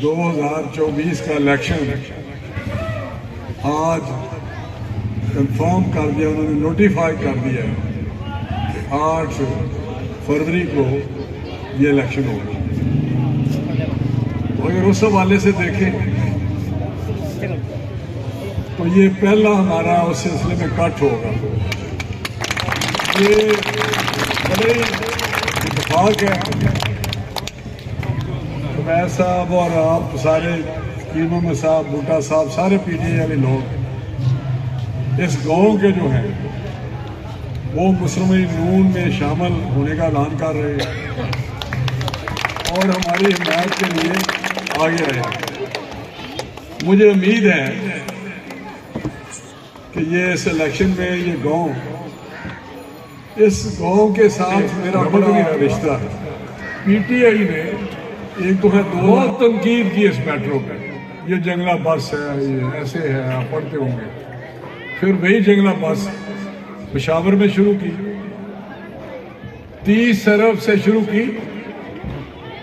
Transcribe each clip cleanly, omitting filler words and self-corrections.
2024 کا الیکشن آج کنفرم کر دیا، انہوں نے نوٹیفائی کر دیا ہے کہ 8 فروری کو یہ الیکشن ہوگا۔ اگر اس حوالے سے دیکھیں تو یہ پہلا ہمارا اس سلسلے میں کٹ ہوگا۔ یہ بڑے اتفاق ہے، عبید صاحب اور آپ سارے محمد صاحب، بھٹا صاحب، سارے پی ٹی آئی والے لوگ اس گاؤں کے جو ہیں وہ مسلم نون میں شامل ہونے کا اعلان کر رہے ہیں اور ہماری حمایت کے لیے آگے رہے۔ مجھے امید ہے کہ یہ اس الیکشن میں یہ گاؤں، اس گاؤں کے ساتھ میرا بڑا رشتہ ہے۔ پی ٹی آئی نے ایک تو ہے بہت تنقید کی اس میٹرو پہ، یہ جنگلہ بس ہے، یہ ایسے ہے، آپ پڑھتے ہوں گے۔ پھر وہی جنگلہ بس پشاور میں شروع کی، 30 ارب سے شروع کی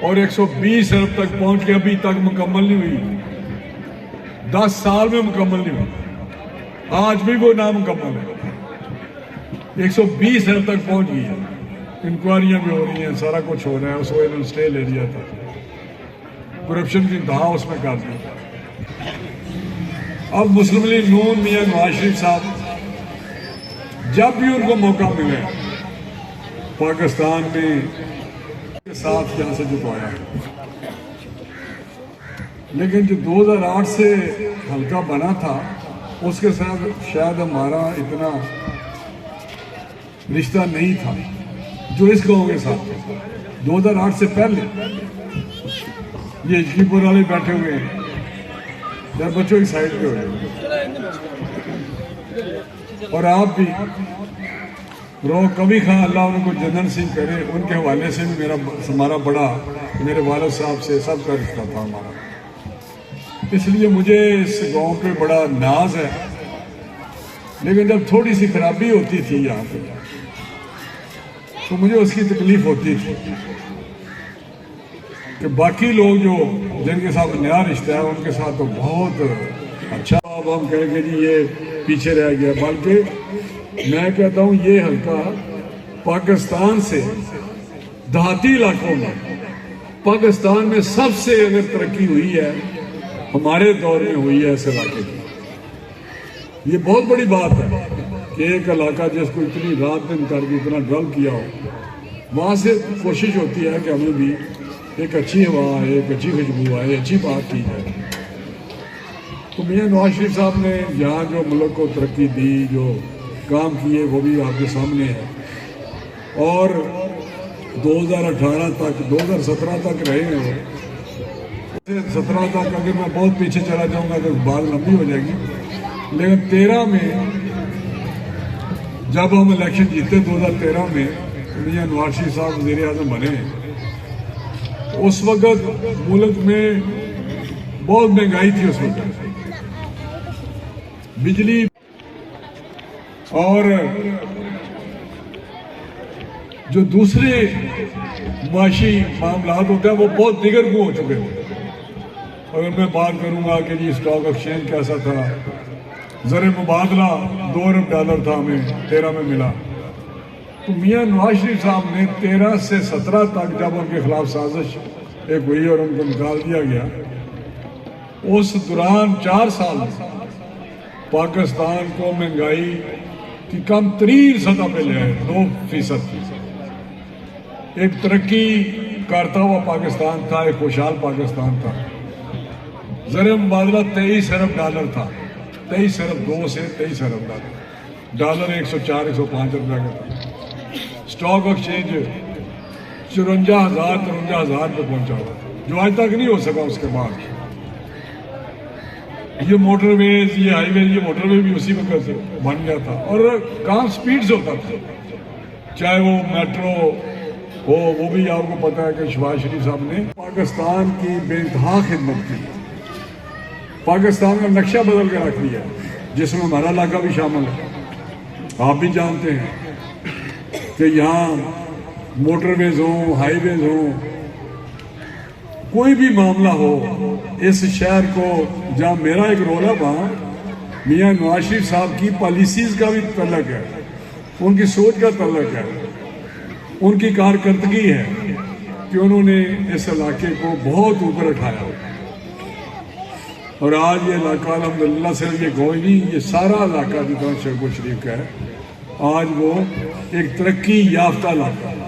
اور 120 ارب تک پہنچ کے ابھی تک مکمل نہیں ہوئی، 10 سال میں مکمل نہیں ہوئی، آج بھی وہ نامکمل ہے۔ 120 ارب تک پہنچ گئی ہے، انکوائریاں بھی ہو رہی ہیں، سارا کچھ ہو رہا ہے۔ اس کو انہوں نے اسٹے لے لیا تھا، کرپشن کی انتہا اس میں کر دی۔ اب مسلم لیگ نون میاں نواز شریف صاحب جب بھی ان کو موقع ملے پاکستان میں کے ساتھ یہاں سے جھکوایا، لیکن جو 2008 سے حلقہ بنا تھا اس کے ساتھ شاید ہمارا اتنا رشتہ نہیں تھا جو اس گاؤں کے ساتھ تھا۔ 2008 سے پہلے یہ اجکی پور والے بیٹھے ہوئے ہیں، یار بچوں کی سائڈ پہ ہوئے، اور آپ بھی کبھی خواہ اللہ ان کو جنت نصیب کرے، ان کے حوالے سے بھی ہمارا بڑا، میرے والد صاحب سے سب کا رشتہ تھا ہمارا۔ اس لیے مجھے اس گاؤں پہ بڑا ناز ہے، لیکن جب تھوڑی سی خرابی ہوتی تھی یہاں پہ تو مجھے اس کی تکلیف ہوتی تھی کہ باقی لوگ جو جن کے ساتھ نیا رشتہ ہے ان کے ساتھ تو بہت اچھا، اب ہم کہیں گے جی یہ پیچھے رہ گیا، بلکہ میں کہتا ہوں یہ حلقہ پاکستان سے دیہاتی علاقوں میں، پاکستان میں سب سے اگر ترقی ہوئی ہے ہمارے دور میں ہوئی ہے اس علاقے کی۔ یہ بہت بڑی بات ہے کہ ایک علاقہ جس کو اتنی رات دن کر کے اتنا ڈرل کیا ہو، وہاں سے کوشش ہوتی ہے کہ ہمیں بھی ایک اچھی ہوا ہے، ایک اچھی خوشبو ہے، اچھی بات کی جائے۔ تو میاں نواز شریف صاحب نے یہاں جو ملک کو ترقی دی، جو کام کیے، وہ بھی آپ کے سامنے ہے، اور 2018 تک 2017 تک رہے ہیں وہ۔ 17 تک اگر میں بہت پیچھے چلا جاؤں گا تو بات لمبی ہو جائے گی، لیکن 13 میں جب ہم الیکشن جیتے 2013 میں، میاں نواز شریف صاحب وزیر اعظم بنے، اس وقت ملک میں بہت مہنگائی تھی، اس وقت بجلی اور جو دوسرے معاشی معاملات ہوتے ہیں وہ بہت دیگر کو ہو چکے تھے۔ اگر میں بات کروں گا کہ جی اسٹاک ایکسچینج کیسا تھا، زر مبادلہ 2 ارب ڈالر تھا، ہمیں 13 میں ملا، تو میاں نواز شریف صاحب نے 13 سے 17 تک جب ان کے خلاف سازش ایک ہوئی اور ان کو نکال دیا گیا، اس دوران 4 سال پاکستان کو مہنگائی کی کم ترین سطح پہ لے آئے، 2% کی۔ ایک ترقی کرتا ہوا پاکستان تھا، ایک خوشحال پاکستان تھا۔ زر مبادلہ 23 ارب ڈالر تھا، 23 ارب 2 سے 23 ارب ڈالر 104 105 روپے کا تھا۔ اسٹاک ایکسچینج 54,000 پہ پہنچا ہوا، جو آج تک نہیں ہو سکا۔ اس کے بعد یہ موٹر ویز، یہ ہائی وے، یہ موٹر وے بھی اسی وقت بن گیا تھا، اور کام سپیڈ سے ہوتا تھا، چاہے وہ میٹرو ہو، وہ بھی آپ کو پتا ہے کہ شہباز شریف صاحب نے پاکستان کی بے انتہا خدمت کی، پاکستان کا نقشہ بدل کے رکھ دیا، جس میں ہمارا علاقہ بھی شامل ہے۔ آپ بھی جانتے ہیں کہ یہاں موٹر ویز ہوں، ہائی ویز ہوں، کوئی بھی معاملہ ہو اس شہر کو، جہاں میرا ایک رول ہے وہاں میاں نواز شریف صاحب کی پالیسیز کا بھی تعلق ہے، ان کی سوچ کا تعلق ہے، ان کی کارکردگی ہے کہ انہوں نے اس علاقے کو بہت اوپر اٹھایا، اور آج یہ علاقہ الحمدللہ صرف یہ گوئی نہیں، یہ سارا علاقہ جتنا شیخ شریف کا ہے آج وہ ایک ترقی یافتہ علاقہ ہے۔